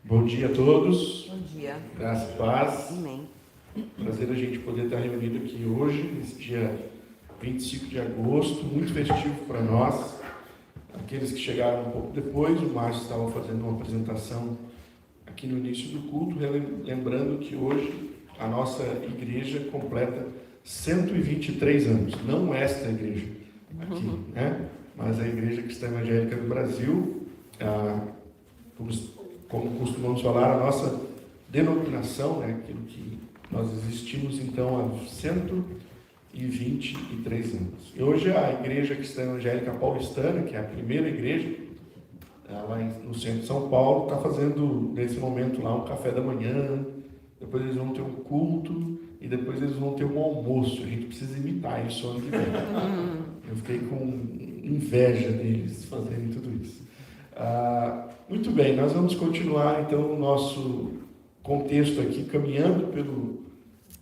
Bom dia a todos. Bom dia. Graça e paz. Amém. Prazer a gente poder estar reunido aqui hoje, nesse dia 25 de agosto, muito festivo para nós. Aqueles que chegaram um pouco depois, o Márcio estava fazendo uma apresentação aqui no início do culto, lembrando que hoje a nossa igreja completa 123 anos. Não esta igreja aqui, né? Mas a Igreja Cristã Evangélica do Brasil, como costumamos falar, a nossa denominação, né, aquilo que nós existimos então há 123 anos. E hoje a Igreja Cristã Evangélica Paulistana, que é a primeira igreja lá no centro de São Paulo, está fazendo nesse momento lá um café da manhã, depois eles vão ter um culto e depois eles vão ter um almoço. A gente precisa imitar isso ano que vem. Eu fiquei com inveja deles fazerem tudo isso. Muito bem, nós vamos continuar então o nosso contexto aqui, caminhando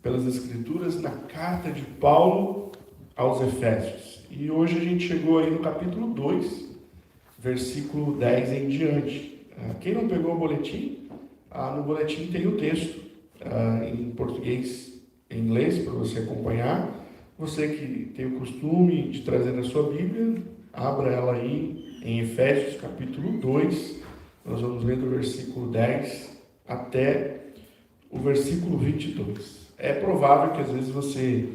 pelas Escrituras, na carta de Paulo aos Efésios. E hoje a gente chegou aí no capítulo 2, versículo 10 em diante. Quem não pegou o boletim, no boletim tem o texto em português e inglês para você acompanhar. Você que tem o costume de trazer a sua Bíblia, abra ela aí em Efésios capítulo 2, nós vamos ler do versículo 10 até o versículo 22. É provável que às vezes você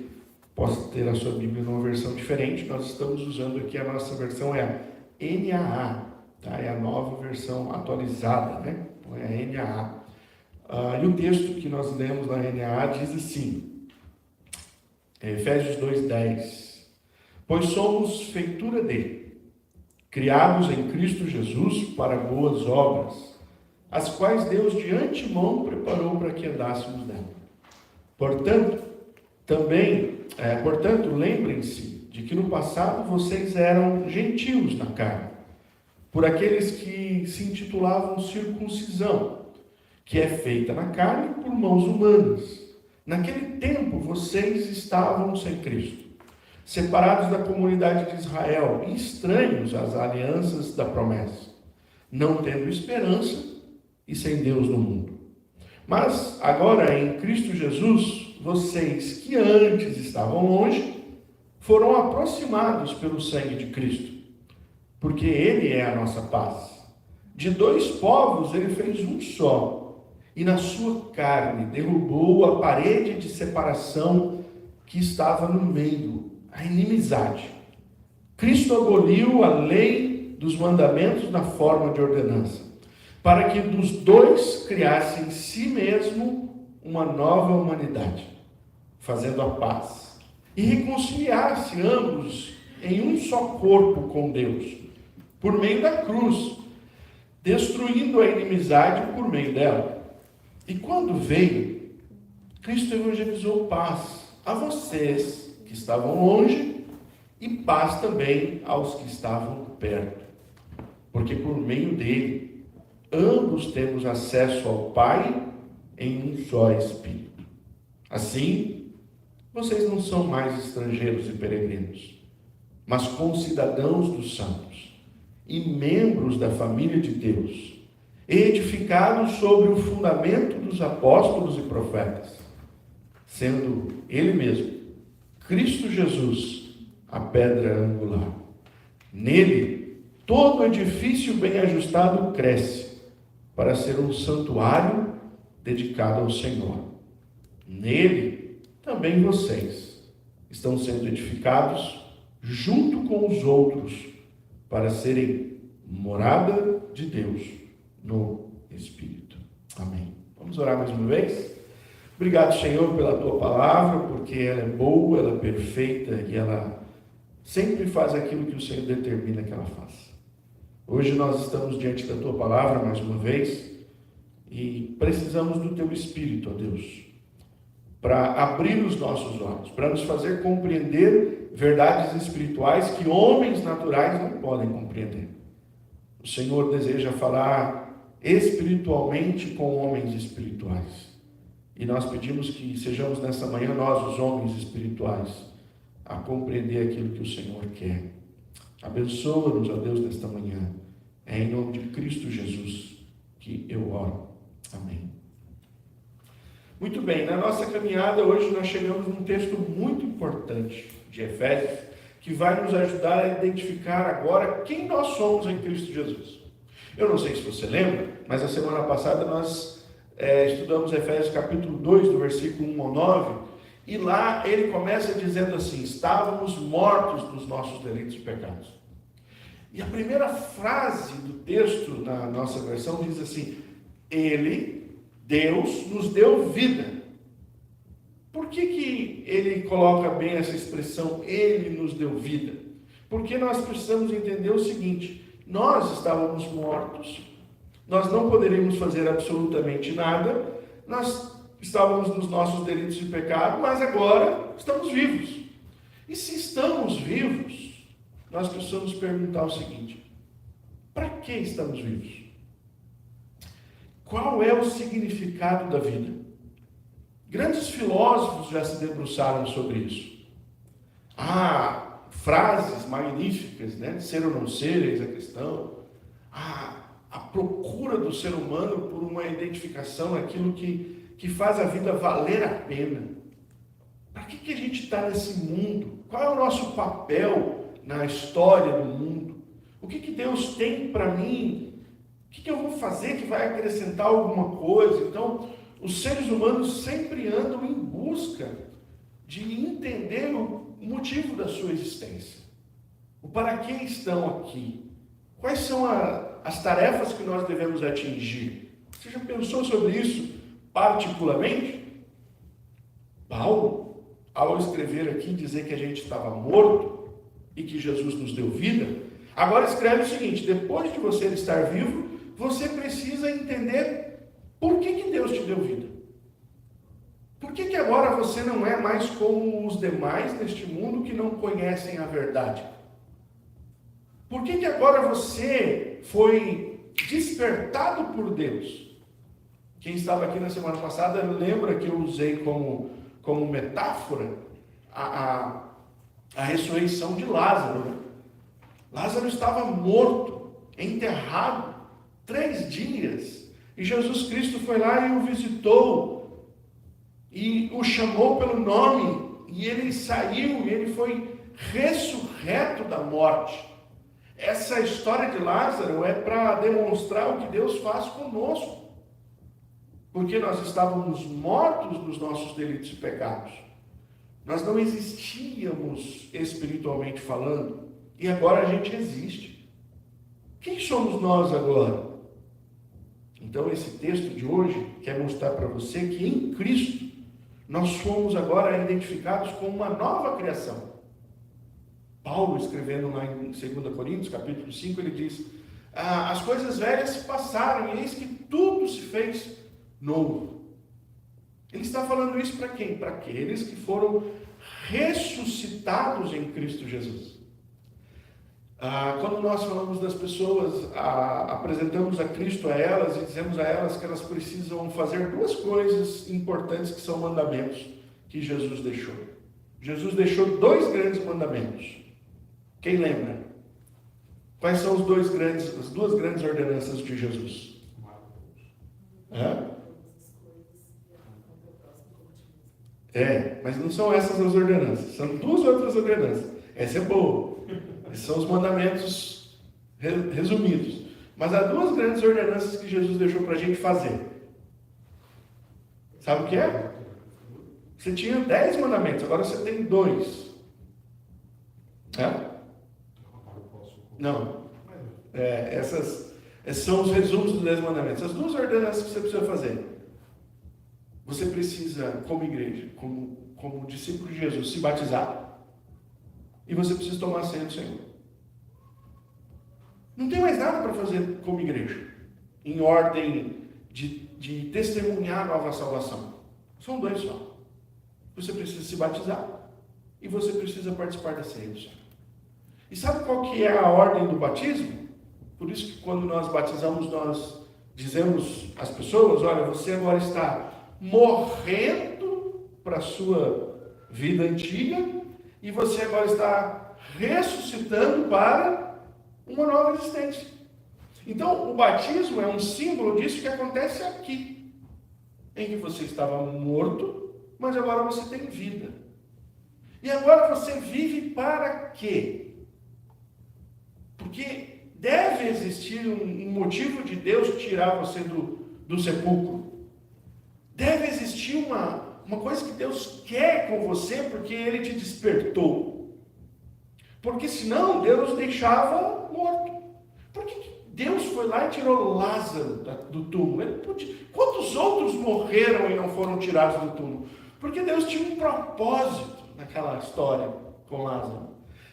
possa ter a sua Bíblia numa versão diferente. Nós estamos usando aqui, a nossa versão é a NAA, tá? É a nova versão atualizada, né? Então é a NAA. E o texto que nós lemos na NAA diz assim, Efésios 2:10: Pois somos feitura dele, criados em Cristo Jesus para boas obras, as quais Deus de antemão preparou para que andássemos nela. Portanto, lembrem-se de que no passado vocês eram gentios na carne, por aqueles que se intitulavam circuncisão, que é feita na carne por mãos humanas. Naquele tempo vocês estavam sem Cristo, separados da comunidade de Israel e estranhos às alianças da promessa, não tendo esperança e sem Deus no mundo. Mas agora em Cristo Jesus, vocês que antes estavam longe, foram aproximados pelo sangue de Cristo, porque Ele é a nossa paz. De dois povos Ele fez um só, e na sua carne derrubou a parede de separação que estava no meio, a inimizade. Cristo aboliu a lei dos mandamentos na forma de ordenança, para que dos dois criasse em si mesmo uma nova humanidade, fazendo a paz, e reconciliasse ambos em um só corpo com Deus, por meio da cruz, destruindo a inimizade por meio dela. E quando veio, Cristo evangelizou paz a vocês que estavam longe e paz também aos que estavam perto. Porque por meio dele, ambos temos acesso ao Pai em um só Espírito. Assim, vocês não são mais estrangeiros e peregrinos, mas concidadãos dos santos e membros da família de Deus, edificados sobre o fundamento dos apóstolos e profetas, sendo Ele mesmo, Cristo Jesus, a pedra angular. Nele, todo edifício bem ajustado cresce, para ser um santuário dedicado ao Senhor. Nele, também vocês estão sendo edificados junto com os outros, para serem morada de Deus no Espírito. Amém. Vamos orar mais uma vez? Obrigado, Senhor, pela Tua palavra, porque ela é boa, ela é perfeita e ela sempre faz aquilo que o Senhor determina que ela faça. Hoje nós estamos diante da Tua palavra mais uma vez e precisamos do Teu Espírito, ó Deus, para abrir os nossos olhos, para nos fazer compreender verdades espirituais que homens naturais não podem compreender. O Senhor deseja falar espiritualmente com homens espirituais. E nós pedimos que sejamos nessa manhã, nós, os homens espirituais, a compreender aquilo que o Senhor quer. Abençoa-nos, ó Deus, nesta manhã. É em nome de Cristo Jesus que eu oro. Amém. Muito bem, na nossa caminhada hoje nós chegamos num texto muito importante de Efésios, que vai nos ajudar a identificar agora quem nós somos em Cristo Jesus. Eu não sei se você lembra, mas a semana passada nós estudamos Efésios capítulo 2, do versículo 1 ao 9, e lá ele começa dizendo assim: estávamos mortos nos nossos delitos e pecados. E a primeira frase do texto, na nossa versão, diz assim: Deus, nos deu vida. Por que ele coloca bem essa expressão, Ele nos deu vida? Porque nós precisamos entender o seguinte: nós estávamos mortos, nós não poderíamos fazer absolutamente nada, nós estávamos nos nossos delitos e pecados, mas agora estamos vivos. E se estamos vivos, nós precisamos perguntar o seguinte: para que estamos vivos? Qual é o significado da vida? Grandes filósofos já se debruçaram sobre isso. Há frases magníficas, né? Ser ou não ser, eis a questão. A procura do ser humano por uma identificação, aquilo que faz a vida valer a pena. Para que a gente está nesse mundo? Qual é o nosso papel na história do mundo? O que Deus tem para mim? O que eu vou fazer que vai acrescentar alguma coisa? Então, os seres humanos sempre andam em busca de entender o motivo da sua existência. O para que estão aqui? Quais são as tarefas que nós devemos atingir? Você já pensou sobre isso particularmente? Paulo, ao escrever aqui, dizer que a gente estava morto e que Jesus nos deu vida, agora escreve o seguinte: depois de você estar vivo, você precisa entender por que Deus te deu vida. Por que agora você não é mais como os demais neste mundo que não conhecem a verdade? Por que agora você foi despertado por Deus? Quem estava aqui na semana passada lembra que eu usei como metáfora a ressurreição de Lázaro. Né? Lázaro estava morto, enterrado, 3 dias, e Jesus Cristo foi lá e o visitou, e o chamou pelo nome, e ele saiu, e ele foi ressurreto da morte. Essa história de Lázaro é para demonstrar o que Deus faz conosco, porque nós estávamos mortos nos nossos delitos e pecados, nós não existíamos espiritualmente falando, e agora a gente existe. Quem somos nós agora? Então, esse texto de hoje quer mostrar para você que em Cristo nós fomos agora identificados com uma nova criação. Paulo, escrevendo lá em 2 Coríntios, capítulo 5, ele diz: as coisas velhas se passaram e eis que tudo se fez novo. Ele está falando isso para quem? Para aqueles que foram ressuscitados em Cristo Jesus. Quando nós falamos das pessoas, apresentamos a Cristo a elas e dizemos a elas que elas precisam fazer 2 coisas importantes que são mandamentos que Jesus deixou. Jesus deixou 2 grandes mandamentos. Quem lembra? Quais são as 2 grandes ordenanças de Jesus? Mas não são essas as ordenanças, são 2 outras ordenanças. Essa é boa. Esses são os mandamentos resumidos. Mas há 2 grandes ordenanças que Jesus deixou para a gente fazer. Sabe o que é? Você tinha 10 mandamentos, agora você tem 2. Não. Esses são os resumos dos 10 mandamentos. As 2 ordenanças que você precisa fazer. Você precisa, como igreja, como discípulo de Jesus, se batizar. E você precisa tomar a ceia do Senhor. Não tem mais nada para fazer como igreja, em ordem de testemunhar a nova salvação. São 2 só. Você precisa se batizar e você precisa participar da ceia do Senhor. E sabe qual que é a ordem do batismo? Por isso que quando nós batizamos, nós dizemos às pessoas: olha, você agora está morrendo para a sua vida antiga, e você agora está ressuscitando para uma nova existência. Então, o batismo é um símbolo disso que acontece aqui, em que você estava morto, mas agora você tem vida. E agora você vive para quê? Porque deve existir um motivo de Deus tirar você do sepulcro. Deve existir uma coisa que Deus quer com você, porque Ele te despertou. Porque senão Deus deixava morto. Por que Deus foi lá e tirou Lázaro do túmulo? Quantos outros morreram e não foram tirados do túmulo? Porque Deus tinha um propósito naquela história com Lázaro.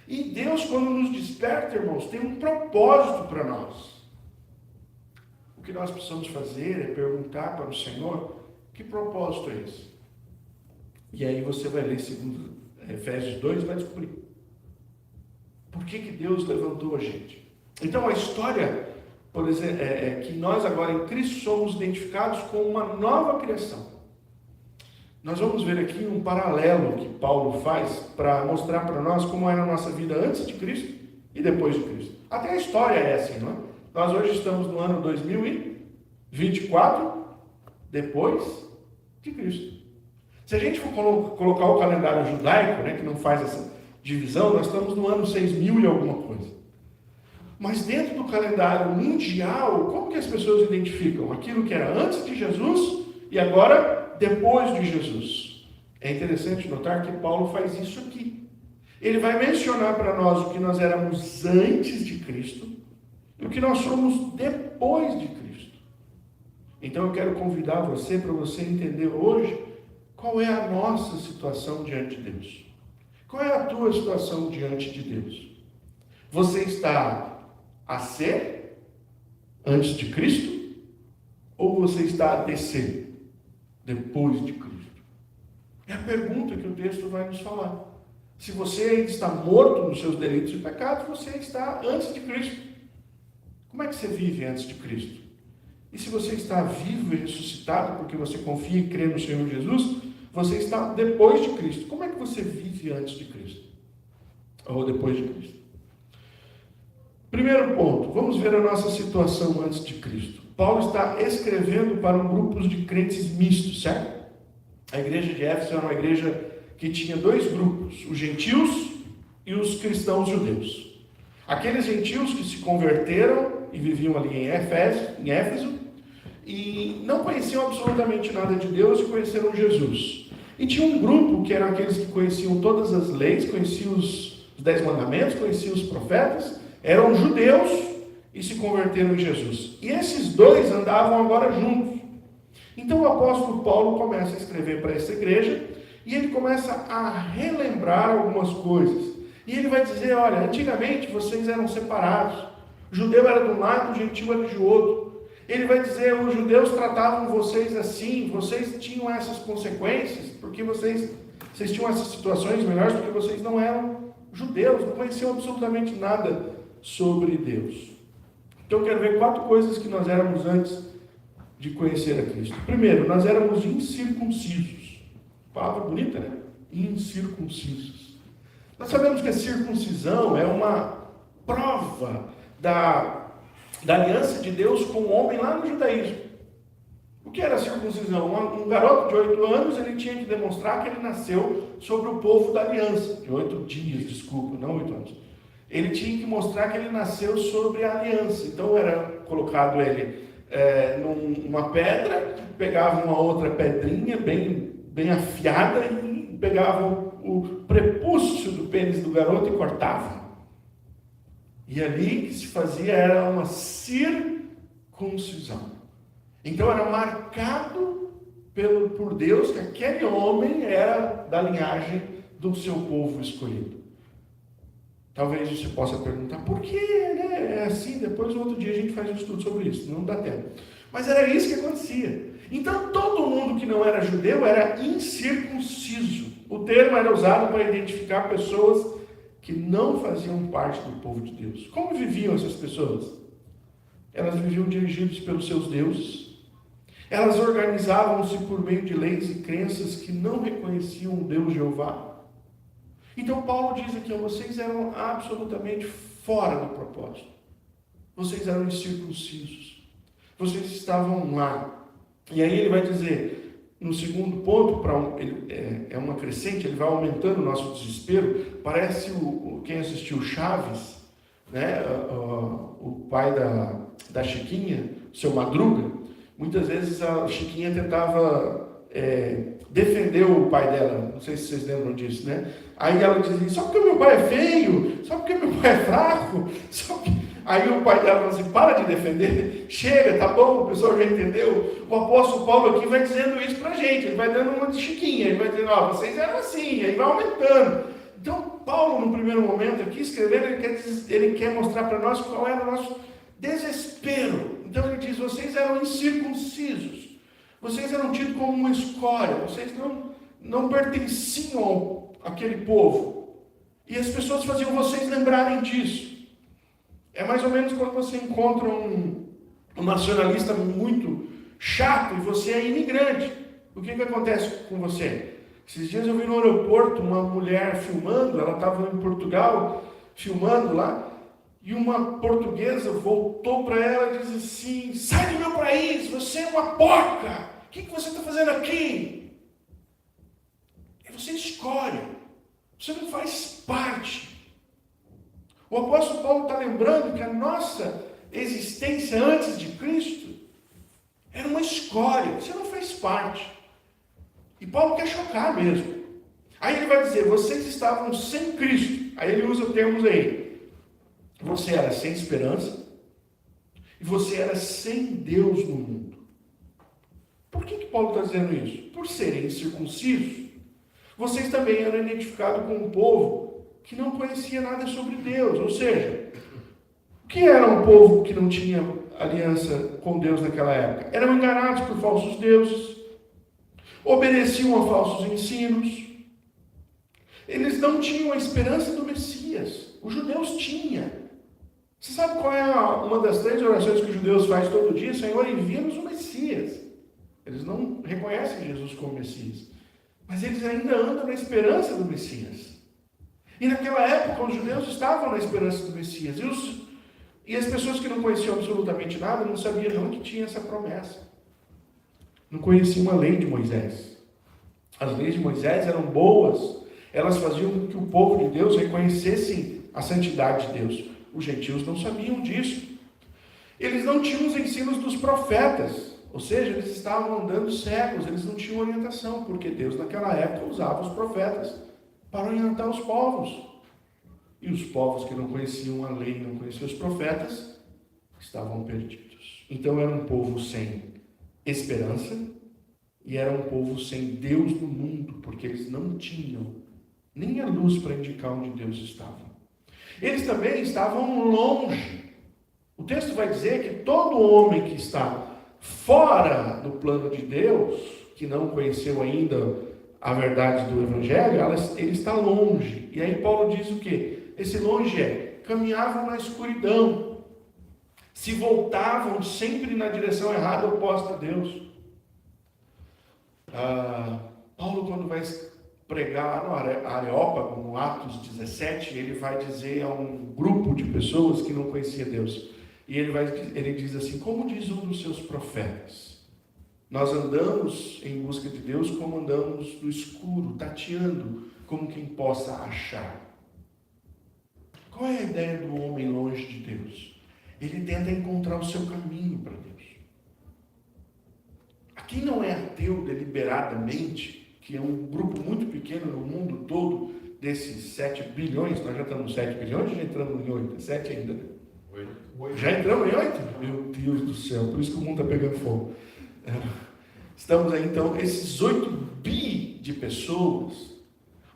E Deus, quando nos desperta, irmãos, tem um propósito para nós. O que nós precisamos fazer é perguntar para o Senhor, que propósito é esse? E aí você vai ler segundo Efésios 2 e vai descobrir. Por que Deus levantou a gente? Então a história, por exemplo, é que nós agora em Cristo somos identificados com uma nova criação. Nós vamos ver aqui um paralelo que Paulo faz para mostrar para nós como era a nossa vida antes de Cristo e depois de Cristo. Até a história é assim, não é? Nós hoje estamos no ano 2024, depois de Cristo. Se a gente for colocar o calendário judaico, né, que não faz essa divisão, nós estamos no ano 6000 e alguma coisa. Mas dentro do calendário mundial, como que as pessoas identificam aquilo que era antes de Jesus e agora depois de Jesus? É interessante notar que Paulo faz isso aqui. Ele vai mencionar para nós o que nós éramos antes de Cristo e o que nós somos depois de Cristo. Então eu quero convidar você para você entender hoje qual é a nossa situação diante de Deus. Qual é a tua situação diante de Deus? Você está a ser antes de Cristo ou você está a descer depois de Cristo? É a pergunta que o texto vai nos falar. Se você está morto nos seus delitos e pecados, você está antes de Cristo. Como é que você vive antes de Cristo? E se você está vivo e ressuscitado, porque você confia e crê no Senhor Jesus, você está depois de Cristo. Como é que você vive antes de Cristo? Ou depois de Cristo? Primeiro ponto, vamos ver a nossa situação antes de Cristo. Paulo está escrevendo para um grupo de crentes mistos, certo? A igreja de Éfeso era uma igreja que tinha dois grupos, os gentios e os cristãos judeus. Aqueles gentios que se converteram e viviam ali em Éfeso, e não conheciam absolutamente nada de Deus e conheceram Jesus. E tinha um grupo que eram aqueles que conheciam todas as leis, conheciam os 10 mandamentos, conheciam os profetas, eram judeus e se converteram em Jesus. E esses dois andavam agora juntos. Então o apóstolo Paulo começa a escrever para essa igreja e ele começa a relembrar algumas coisas. E ele vai dizer, olha, antigamente vocês eram separados. O judeu era de um lado, o gentil era de outro. Ele vai dizer, os judeus tratavam vocês assim, vocês tinham essas consequências, porque vocês tinham essas situações melhores, porque vocês não eram judeus, não conheciam absolutamente nada sobre Deus. Então eu quero ver 4 coisas que nós éramos antes de conhecer a Cristo. Primeiro, nós éramos incircuncisos. Palavra bonita, né? Incircuncisos. Nós sabemos que a circuncisão é uma prova da aliança de Deus com o homem lá no judaísmo. O que era a circuncisão? Um garoto de 8 anos, ele tinha que demonstrar que ele nasceu sobre o povo da aliança. De 8 dias, desculpa, não 8 anos. Ele tinha que mostrar que ele nasceu sobre a aliança. Então era colocado ele numa pedra, pegava uma outra pedrinha bem afiada e pegava o prepúcio do pênis do garoto e cortava. E ali que se fazia era uma circuncisão. Então era marcado por Deus que aquele homem era da linhagem do seu povo escolhido. Talvez você possa perguntar, por que é assim? Depois, no outro dia, a gente faz um estudo sobre isso. Não dá tempo. Mas era isso que acontecia. Então, todo mundo que não era judeu era incircunciso. O termo era usado para identificar pessoas que não faziam parte do povo de Deus. Como viviam essas pessoas? Elas viviam dirigidas pelos seus deuses. Elas organizavam-se por meio de leis e crenças que não reconheciam o Deus Jeová. Então Paulo diz aqui, vocês eram absolutamente fora do propósito. vocês eram incircuncisos. Vocês estavam lá. E aí ele vai dizer, no segundo ponto, é uma crescente, ele vai aumentando o nosso desespero. Parece quem assistiu Chaves, né? O pai da Chiquinha, o seu Madruga. Muitas vezes a Chiquinha tentava defender o pai dela. Não sei se vocês lembram disso, né? Aí ela dizia, só porque meu pai é feio, só porque meu pai é fraco, Aí o pai dela falou assim, para de defender, chega, tá bom, o pessoal já entendeu. O apóstolo Paulo aqui vai dizendo isso pra gente, ele vai dando uma de Chiquinha, ele vai dizendo, vocês eram assim, aí vai aumentando. Então, Paulo, no primeiro momento aqui, escrevendo, ele quer mostrar para nós qual era o nosso desespero. Então ele diz, vocês eram incircuncisos, vocês eram tidos como uma escória, vocês não pertenciam àquele povo. E as pessoas faziam vocês lembrarem disso. É mais ou menos quando você encontra um nacionalista muito chato e você é imigrante. O que acontece com você? Esses dias eu vi no aeroporto uma mulher filmando, ela estava em Portugal, filmando lá, e uma portuguesa voltou para ela e disse assim, sai do meu país, você é uma porca, o que você está fazendo aqui? E você escolhe, você não faz parte. O apóstolo Paulo está lembrando que a nossa existência antes de Cristo era uma escolha, você não fez parte. E Paulo quer chocar mesmo. Aí ele vai dizer, vocês estavam sem Cristo. Aí ele usa termos aí. Você era sem esperança e você era sem Deus no mundo. Por que Paulo está dizendo isso? Por serem incircuncisos, vocês também eram identificados com um povo que não conhecia nada sobre Deus. Ou seja, o que era um povo que não tinha aliança com Deus naquela época? Eram enganados por falsos deuses, obedeciam a falsos ensinos. Eles não tinham a esperança do Messias. Os judeus tinham. Você sabe qual é uma das 3 orações que os judeus fazem todo dia? Senhor, envia-nos o Messias. Eles não reconhecem Jesus como Messias. Mas eles ainda andam na esperança do Messias. E naquela época os judeus estavam na esperança do Messias. E as pessoas que não conheciam absolutamente nada não sabiam não que tinha essa promessa. Não conheciam a lei de Moisés. As leis de Moisés eram boas. Elas faziam com que o povo de Deus reconhecesse a santidade de Deus. Os gentios não sabiam disso. Eles não tinham os ensinos dos profetas. Ou seja, eles estavam andando cegos. Eles não tinham orientação. Porque Deus naquela época usava os profetas para orientar os povos. E os povos que não conheciam a lei, não conheciam os profetas, estavam perdidos. Então era um povo sem esperança e era um povo sem Deus no mundo, porque eles não tinham nem a luz para indicar onde Deus estava. Eles também estavam longe. O texto vai dizer que todo homem que está fora do plano de Deus, que não conheceu ainda a verdade do Evangelho, ele está longe. E aí Paulo diz o quê? Esse longe caminhavam na escuridão, se voltavam sempre na direção errada, oposta a Deus. Paulo, quando vai pregar no Areópago, no Atos 17, ele vai dizer a um grupo de pessoas que não conhecia Deus. E ele diz assim, como diz um dos seus profetas, nós andamos em busca de Deus como andamos no escuro, tateando, como quem possa achar. Qual é a ideia do homem longe de Deus? Ele tenta encontrar o seu caminho para Deus. Quem não é ateu deliberadamente, que é um grupo muito pequeno no mundo todo, desses 7 bilhões, nós já estamos nos 7 bilhões ou já entramos em 8? 7 ainda, né? 8. Já entramos em 8? Meu Deus do céu, por isso que o mundo está pegando fogo. Estamos aí então, esses 8 bi de pessoas,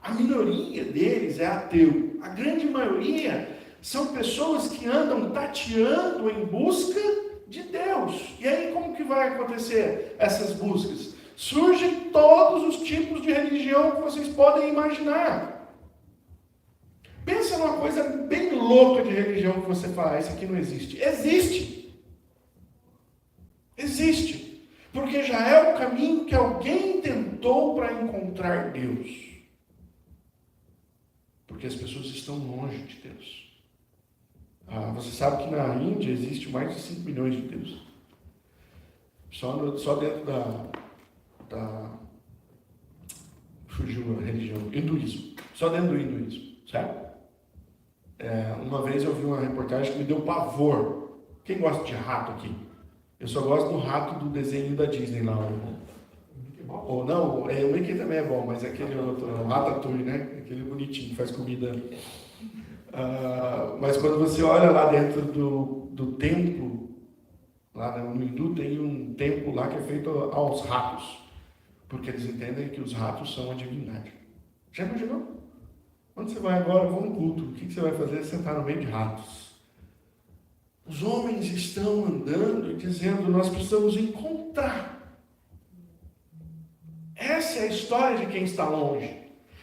a minoria deles é ateu. A grande maioria são pessoas que andam tateando em busca de Deus. E aí como que vai acontecer essas buscas? Surgem todos os tipos de religião que vocês podem imaginar. Pensa numa coisa bem louca de religião que você fala, isso aqui não existe. Existe. Existe. Porque já é o caminho que alguém tentou para encontrar Deus. Porque as pessoas estão longe de Deus. Você sabe que na Índia existe mais de 5 milhões de deuses. Só dentro fugiu a religião, hinduísmo. Só dentro do hinduísmo, certo? Uma vez eu vi uma reportagem que me deu pavor. Quem gosta de rato aqui? Eu só gosto do rato do desenho da Disney lá. Ou não, o Mickey também é bom, mas aquele outro, o Ratatouille, né? Aquele bonitinho que faz comida. Mas quando você olha lá dentro do templo, lá no hindu tem um templo lá que é feito aos ratos, porque eles entendem que os ratos são a divindade. Já imaginou? Quando você vai agora, eu vou no culto, o que você vai fazer? Sentar no meio de ratos. Os homens estão andando e dizendo, nós precisamos encontrar. Essa é a história de quem está longe.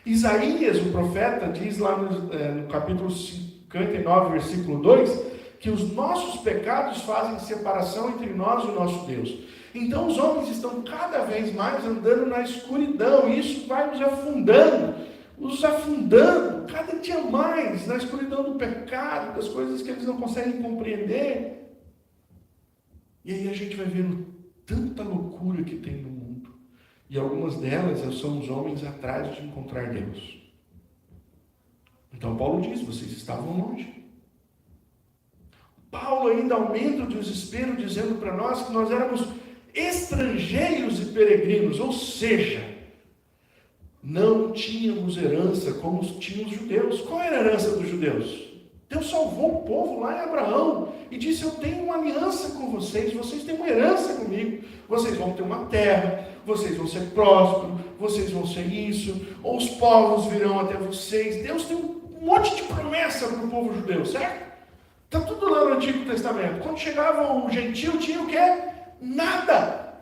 Isaías, o profeta, diz lá no capítulo 59, versículo 2, que os nossos pecados fazem separação entre nós e o nosso Deus. Então os homens estão cada vez mais andando na escuridão, e isso vai nos afundando cada dia mais na escuridão do pecado, das coisas que eles não conseguem compreender. E aí a gente vai vendo tanta loucura que tem no mundo. E algumas delas são os homens atrás de encontrar Deus. Então Paulo diz, vocês estavam longe. Paulo ainda aumenta o desespero, dizendo para nós que nós éramos estrangeiros e peregrinos, ou seja, não tínhamos herança como tinham os judeus. Qual era a herança dos judeus? Deus salvou o povo lá em Abraão e disse, eu tenho uma aliança com vocês têm uma herança comigo, vocês vão ter uma terra, vocês vão ser prósperos, vocês vão ser isso, ou os povos virão até vocês. Deus tem um monte de promessa para o povo judeu, certo? Está tudo lá no Antigo Testamento. Quando chegava o gentil, tinha o quê? Nada.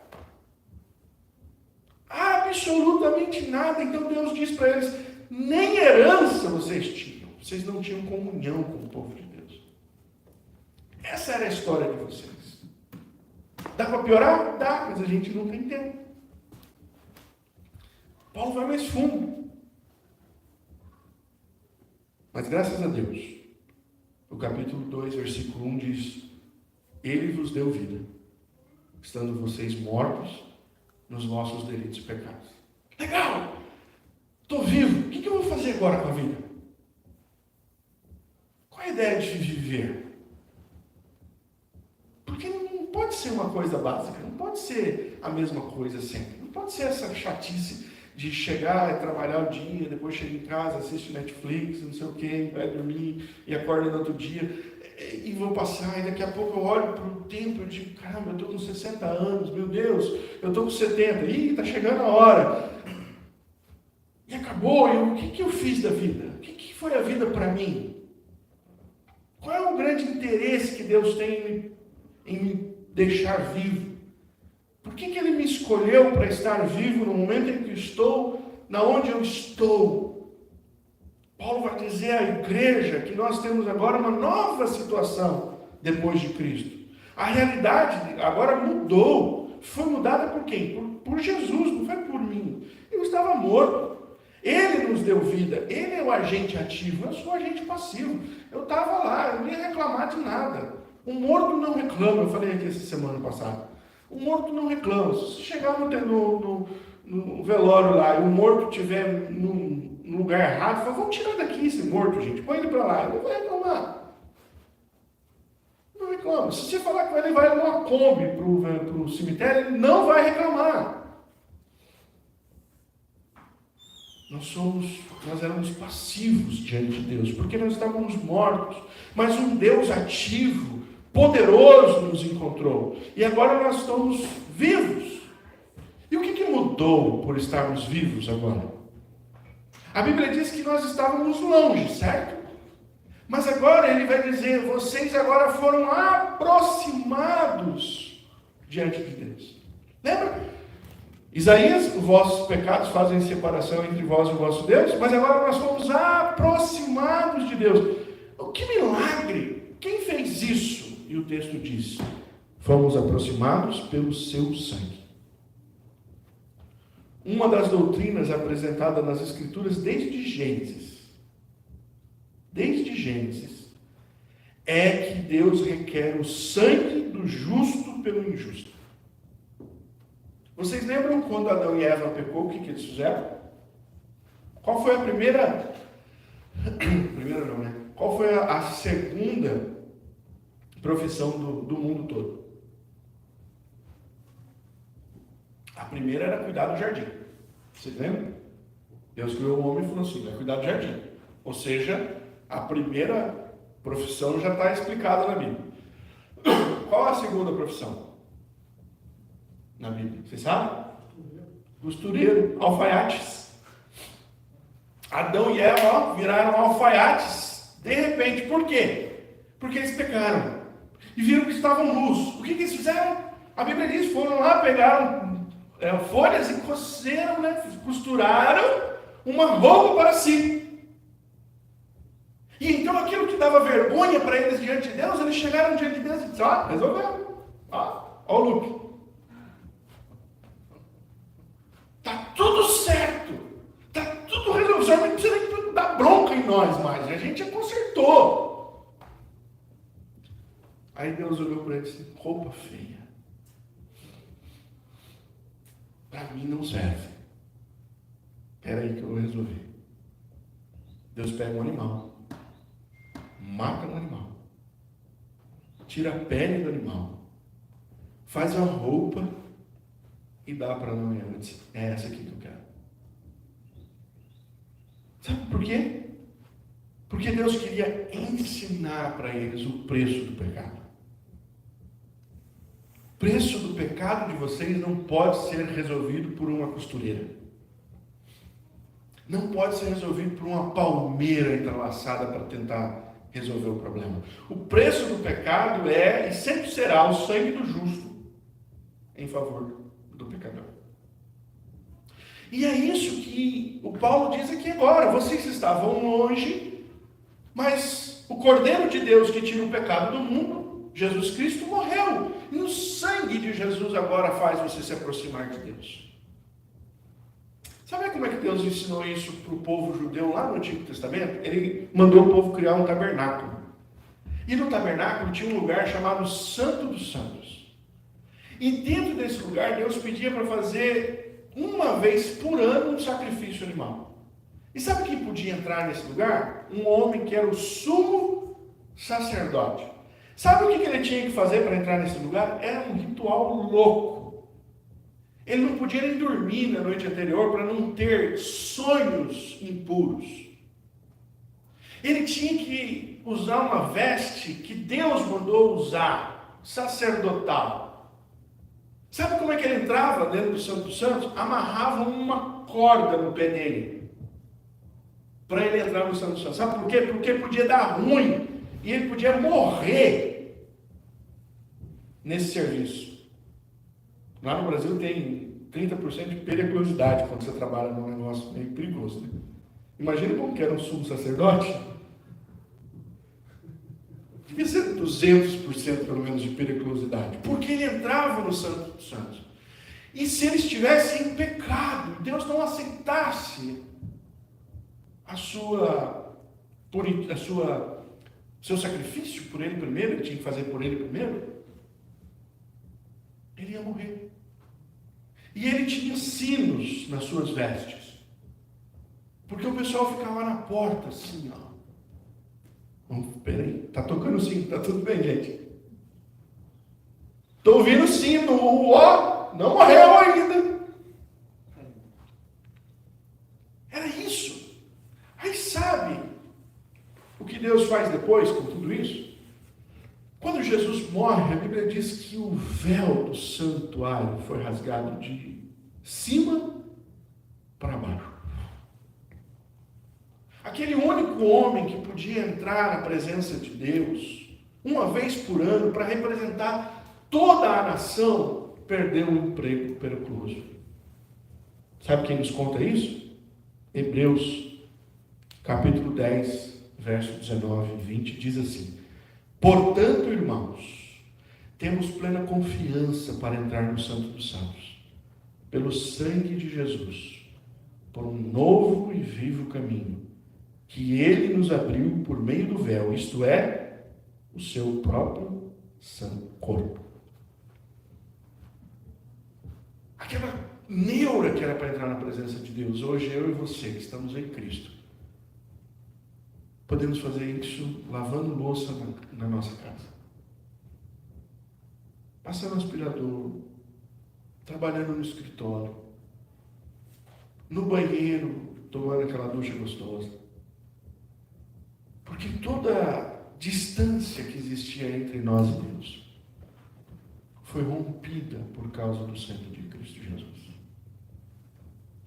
Absolutamente nada. Então Deus diz para eles, nem herança vocês tinham. Vocês não tinham comunhão com o povo de Deus. Essa era a história de vocês. Dá para piorar? Dá, mas a gente não tem tempo. Paulo vai mais fundo. Mas graças a Deus, o capítulo 2, versículo 1 diz, Ele vos deu vida, estando vocês mortos nos vossos delitos e pecados. Legal! Estou vivo. O que eu vou fazer agora com a vida? Qual a ideia de viver? Porque não pode ser uma coisa básica, não pode ser a mesma coisa sempre. Não pode ser essa chatice de chegar e trabalhar o dia, depois chega em casa, assiste Netflix, não sei o quê, vai dormir e acorda no outro dia e vou passar, e daqui a pouco eu olho para o tempo e digo, caramba, eu estou com 60 anos, meu Deus, eu estou com 70, está chegando a hora. E acabou, e o que eu fiz da vida? O que foi a vida para mim? Qual é o grande interesse que Deus tem em me deixar vivo? Por que Ele me escolheu para estar vivo no momento em que estou, na onde eu estou? Paulo vai dizer à igreja que nós temos agora uma nova situação depois de Cristo. A realidade agora mudou. Foi mudada por quem? Por Jesus, não foi por mim. Eu estava morto. Ele nos deu vida. Ele é o agente ativo. Eu sou o agente passivo. Eu estava lá, eu não ia reclamar de nada. O morto não reclama. Eu falei aqui essa semana passada. O morto não reclama. Se chegar no velório lá e o morto estiver no lugar errado, fala, vamos tirar daqui esse morto, gente. Põe ele para lá. Ele não vai reclamar. Não reclama. Se você falar que ele vai numa Kombi para o cemitério, ele não vai reclamar. Nós éramos passivos diante de Deus, porque nós estávamos mortos. Mas um Deus ativo, poderoso nos encontrou. E agora nós estamos vivos. E o que mudou por estarmos vivos agora? A Bíblia diz que nós estávamos longe, certo? Mas agora ele vai dizer, vocês agora foram aproximados diante de Deus. Lembra? Isaías, os vossos pecados fazem separação entre vós e o vosso Deus, mas agora nós fomos aproximados de Deus. Que milagre! Quem fez isso? E o texto diz, fomos aproximados pelo seu sangue. Uma das doutrinas apresentada nas Escrituras desde Gênesis, é que Deus requer o sangue do justo pelo injusto. Vocês lembram quando Adão e Eva pecou, o que eles fizeram? Qual foi a primeira... Primeira não, né? Qual foi a segunda profissão do mundo todo? A primeira era cuidar do jardim. Vocês lembram? Deus criou o homem e falou assim, vai cuidar do jardim. Ou seja, a primeira profissão já está explicada na Bíblia. Qual a segunda profissão na Bíblia? Vocês sabem? Costureiro, alfaiates. Adão e Eva viraram alfaiates de repente. Por quê? Porque eles pecaram e viram que estavam nus. O que eles fizeram? A Bíblia diz, foram lá, pegaram folhas e cozeram, costuraram uma roupa para si. E então aquilo que dava vergonha para eles diante de Deus, eles chegaram diante de Deus e disseram, resolveu. Ó o look. Tá tudo certo. Tá tudo resolvido. O Senhor não precisa nem dar bronca em nós mais. A gente já consertou. Aí Deus olhou para ele e disse, roupa feia. Para mim não serve. Espera aí que eu vou resolver. Deus pega um animal. Mata um animal. Tira a pele do animal. Faz uma roupa e dá para Adão e Eva. Diz, é essa aqui que eu quero. Sabe por quê? Porque Deus queria ensinar para eles o preço do pecado. O preço do pecado de vocês não pode ser resolvido por uma costureira. Não pode ser resolvido por uma palmeira entrelaçada para tentar resolver o problema. O preço do pecado é e sempre será o sangue do justo em favor do pecador. E é isso que o Paulo diz aqui agora. Vocês estavam longe, mas o Cordeiro de Deus que tira o pecado do mundo, Jesus Cristo, morreu. E o sangue de Jesus agora faz você se aproximar de Deus. Sabe como é que Deus ensinou isso para o povo judeu lá no Antigo Testamento? Ele mandou o povo criar um tabernáculo. E no tabernáculo tinha um lugar chamado Santo dos Santos. E dentro desse lugar, Deus pedia para fazer uma vez por ano um sacrifício animal. E sabe quem podia entrar nesse lugar? Um homem que era o sumo sacerdote. Sabe o que ele tinha que fazer para entrar nesse lugar? Era um ritual louco. Ele não podia nem dormir na noite anterior para não ter sonhos impuros. Ele tinha que usar uma veste que Deus mandou usar, sacerdotal. Sabe como é que ele entrava dentro do Santo dos Santos? Amarravam uma corda no pé dele para ele entrar no Santo dos Santos. Sabe por quê? Porque podia dar ruim e ele podia morrer nesse serviço. Lá no Brasil tem 30% de periculosidade quando você trabalha num negócio meio perigoso. Né? Imagina como que era um sumo sacerdote. Devia ser 200% pelo menos de periculosidade. Porque ele entrava no Santo dos Santos. E se ele estivesse em pecado, Deus não aceitasse seu sacrifício por ele primeiro, ele tinha que fazer por ele primeiro, ele ia morrer. E ele tinha sinos nas suas vestes. Porque o pessoal ficava na porta assim, ó. Peraí, tá tocando o sino, tá tudo bem, gente. Tô ouvindo o sino, ó, não morreu ainda. Era isso. Aí sabe o que Deus faz depois com tudo isso? Quando Jesus morre, a Bíblia diz que o véu do santuário foi rasgado de cima para baixo. Aquele único homem que podia entrar na presença de Deus, uma vez por ano, para representar toda a nação, perdeu o emprego periculoso. Sabe quem nos conta isso? Hebreus, capítulo 10, verso 19 e 20, diz assim: portanto, irmãos, temos plena confiança para entrar no Santo dos Santos, pelo sangue de Jesus, por um novo e vivo caminho, que ele nos abriu por meio do véu, isto é, o seu próprio santo corpo. Aquela neura que era para entrar na presença de Deus, hoje eu e você, que estamos em Cristo, podemos fazer isso lavando louça na nossa casa, passando aspirador, trabalhando no escritório, no banheiro, tomando aquela ducha gostosa. Porque toda a distância que existia entre nós e Deus foi rompida por causa do sangue de Cristo Jesus.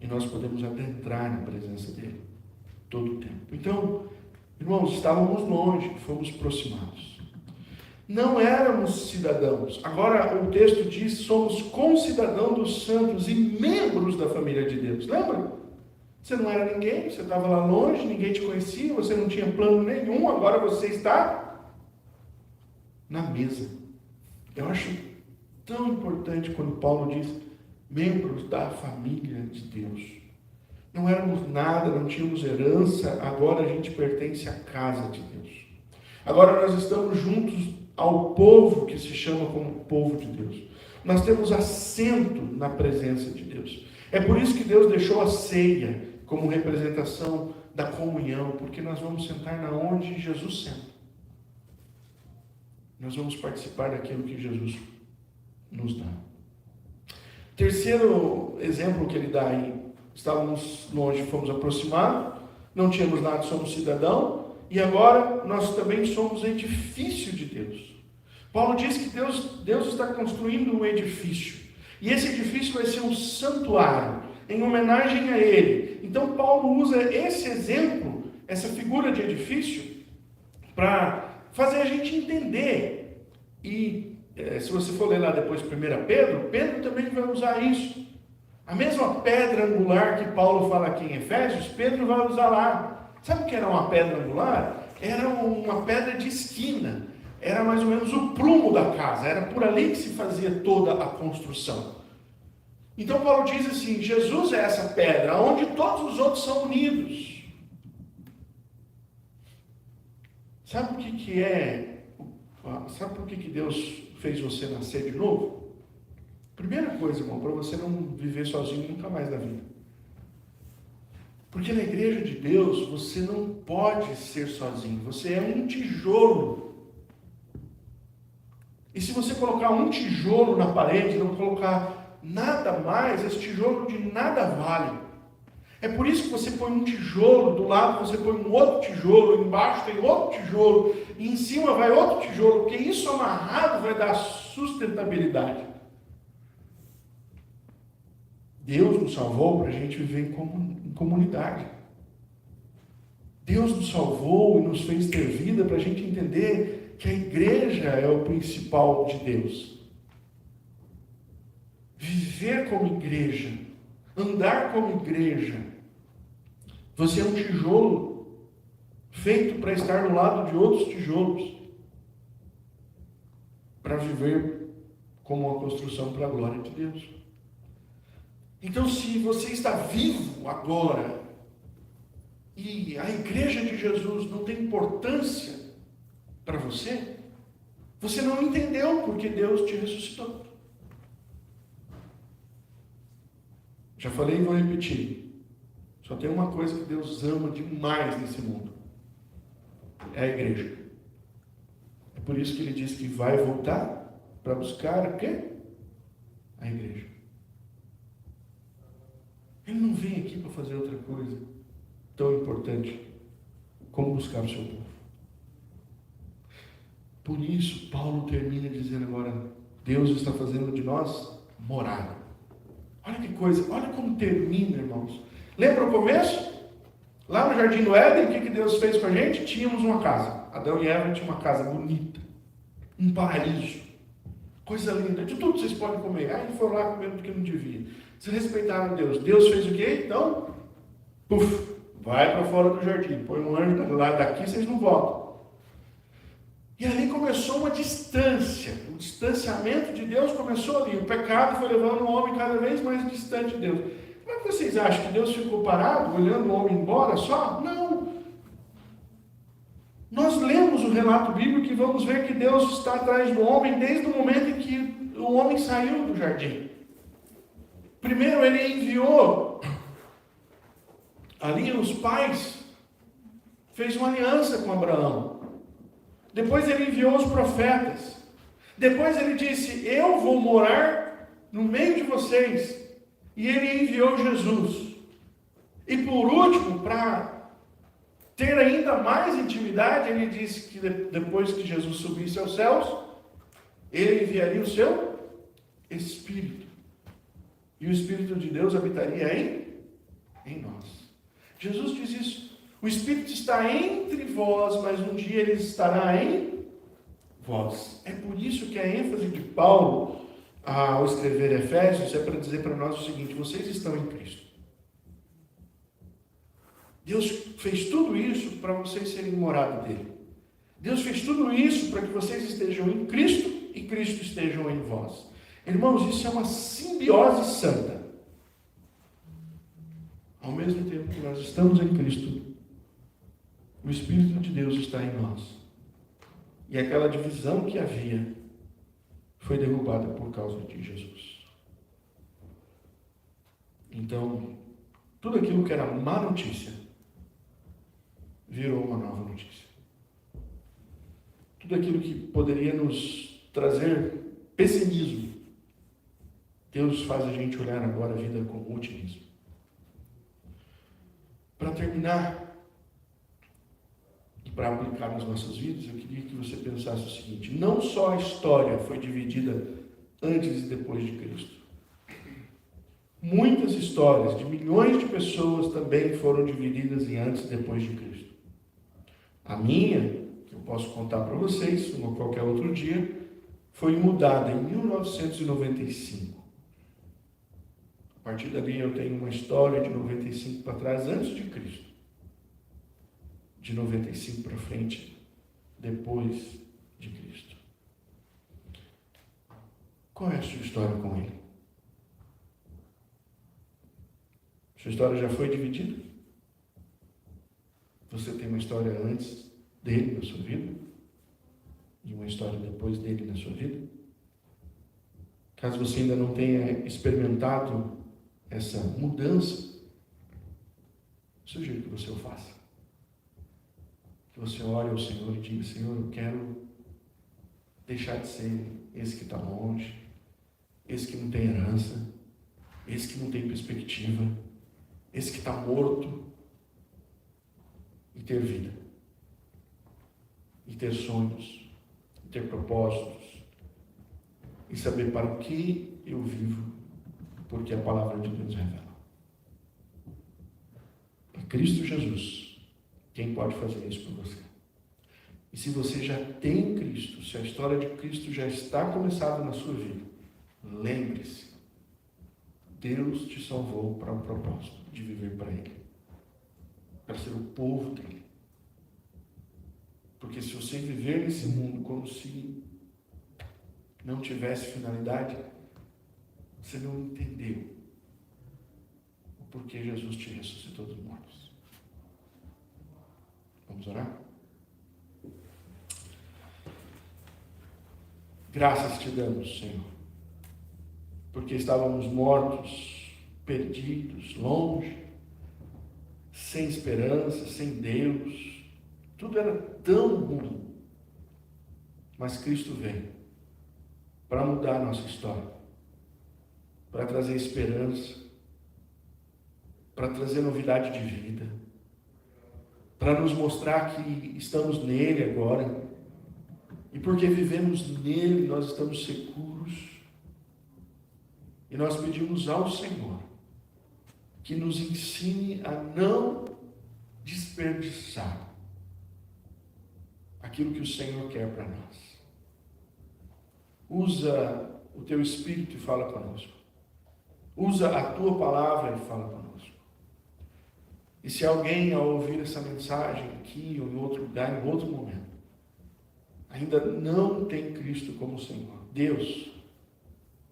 E nós podemos adentrar na presença dele todo o tempo. Então, irmãos, estávamos longe, fomos aproximados. Não éramos cidadãos. Agora o texto diz: somos concidadãos dos santos e membros da família de Deus. Lembra? Você não era ninguém, você estava lá longe, ninguém te conhecia, você não tinha plano nenhum, agora você está na mesa. Eu acho tão importante quando Paulo diz membros da família de Deus. Não éramos nada, não tínhamos herança, agora a gente pertence à casa de Deus. Agora nós estamos juntos ao povo que se chama como povo de Deus. Nós temos assento na presença de Deus. É por isso que Deus deixou a ceia como representação da comunhão, porque nós vamos sentar na onde Jesus senta. Nós vamos participar daquilo que Jesus nos dá. Terceiro exemplo que ele dá aí: estávamos longe, fomos aproximados, não tínhamos nada, somos cidadão, e agora nós também somos edifício de Deus. Paulo diz que Deus está construindo um edifício, e esse edifício vai ser um santuário, em homenagem a ele. Então Paulo usa esse exemplo, essa figura de edifício, para fazer a gente entender. E se você for ler lá depois 1 Pedro também vai usar isso. A mesma pedra angular que Paulo fala aqui em Efésios, Pedro vai usar lá. Sabe o que era uma pedra angular? Era uma pedra de esquina. Era mais ou menos o prumo da casa. Era por ali que se fazia toda a construção. Então Paulo diz assim: Jesus é essa pedra, onde todos os outros são unidos. Sabe por que é? Sabe por que Deus fez você nascer de novo? Primeira coisa, irmão, para você não viver sozinho nunca mais na vida. Porque na igreja de Deus você não pode ser sozinho. Você é um tijolo. E se você colocar um tijolo na parede, não colocar nada mais, esse tijolo de nada vale. É por isso que você põe um tijolo, do lado você põe um outro tijolo, embaixo tem outro tijolo, e em cima vai outro tijolo, porque isso amarrado vai dar sustentabilidade. Deus nos salvou para a gente viver em comunidade. Deus nos salvou e nos fez ter vida para a gente entender que a igreja é o principal de Deus. Viver como igreja, andar como igreja. Você é um tijolo feito para estar do lado de outros tijolos, para viver como uma construção para a glória de Deus. Então, se você está vivo agora e a igreja de Jesus não tem importância para você, você não entendeu porque Deus te ressuscitou. Já falei e vou repetir. Só tem uma coisa que Deus ama demais nesse mundo: é a igreja. É por isso que ele diz que vai voltar para buscar o quê? A igreja. Ele não vem aqui para fazer outra coisa tão importante como buscar o seu povo. Por isso, Paulo termina dizendo agora: Deus está fazendo de nós morada. Olha que coisa, olha como termina, irmãos. Lembra o começo? Lá no Jardim do Éden, o que Deus fez com a gente? Tínhamos uma casa. Adão e Eva tinham uma casa bonita. Um paraíso. Coisa linda. De tudo vocês podem comer. Aí foram lá comendo porque não devia. Vocês respeitaram Deus. Deus fez o quê? Então, vai para fora do jardim. Põe um anjo lá daqui, vocês não voltam. E ali começou uma distância. O distanciamento de Deus começou ali. O pecado foi levando o homem cada vez mais distante de Deus. Como é que vocês acham que Deus ficou parado, olhando o homem embora só? Não. Nós lemos o relato bíblico e vamos ver que Deus está atrás do homem desde o momento em que o homem saiu do jardim. Primeiro ele enviou ali os pais, fez uma aliança com Abraão. Depois ele enviou os profetas. Depois ele disse: eu vou morar no meio de vocês. E ele enviou Jesus. E por último, para ter ainda mais intimidade, ele disse que depois que Jesus subisse aos céus, ele enviaria o seu Espírito. E o Espírito de Deus habitaria em nós. Jesus diz isso. O Espírito está entre vós, mas um dia ele estará em vós. É por isso que a ênfase de Paulo ao escrever Efésios é para dizer para nós o seguinte: vocês estão em Cristo. Deus fez tudo isso para vocês serem morada dele. Deus fez tudo isso para que vocês estejam em Cristo e Cristo estejam em vós. Irmãos, isso é uma simbiose santa. Ao mesmo tempo que nós estamos em Cristo, o Espírito de Deus está em nós. E aquela divisão que havia foi derrubada por causa de Jesus. Então, tudo aquilo que era má notícia virou uma nova notícia. Tudo aquilo que poderia nos trazer pessimismo, Deus faz a gente olhar agora a vida com otimismo. Para terminar, e para aplicar nas nossas vidas, eu queria que você pensasse o seguinte: não só a história foi dividida antes e depois de Cristo. Muitas histórias de milhões de pessoas também foram divididas em antes e depois de Cristo. A minha, que eu posso contar para vocês, como qualquer outro dia, foi mudada em 1995. A partir dali eu tenho uma história de 95 para trás, antes de Cristo. De 95 para frente, depois de Cristo. Qual é a sua história com Ele? Sua história já foi dividida? Você tem uma história antes dele na sua vida? E uma história depois dele na sua vida? Caso você ainda não tenha experimentado essa mudança, sugiro que você o faça. Que você ore ao Senhor e diga: Senhor, eu quero deixar de ser esse que está longe, esse que não tem herança, esse que não tem perspectiva, esse que está morto, e ter vida, e ter sonhos, e ter propósitos, e saber para o que eu vivo, porque a palavra de Deus revela. É Cristo Jesus quem pode fazer isso por você. E se você já tem Cristo, se a história de Cristo já está começada na sua vida, lembre-se, Deus te salvou para o propósito de viver para Ele, para ser o povo dele. Porque se você viver nesse mundo como se não tivesse finalidade, você não entendeu o porquê Jesus te ressuscitou dos mortos. Vamos orar? Graças te damos, Senhor, porque estávamos mortos, perdidos, longe, sem esperança, sem Deus, tudo era tão ruim, mas Cristo veio para mudar a nossa história, para trazer esperança, para trazer novidade de vida, para nos mostrar que estamos nele agora, e porque vivemos nele, nós estamos seguros, e nós pedimos ao Senhor que nos ensine a não desperdiçar aquilo que o Senhor quer para nós. Usa o teu Espírito e fala conosco. Usa a tua palavra e fala conosco. E se alguém, ao ouvir essa mensagem aqui ou em outro lugar, em outro momento, ainda não tem Cristo como Senhor, Deus,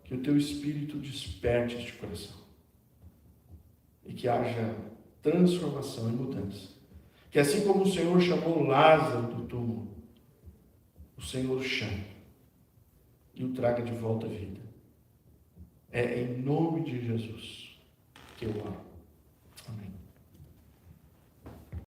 que o teu Espírito desperte este coração. E que haja transformação e mudança. Que assim como o Senhor chamou Lázaro do túmulo, o Senhor chame e o traga de volta à vida. É em nome de Jesus que eu oro.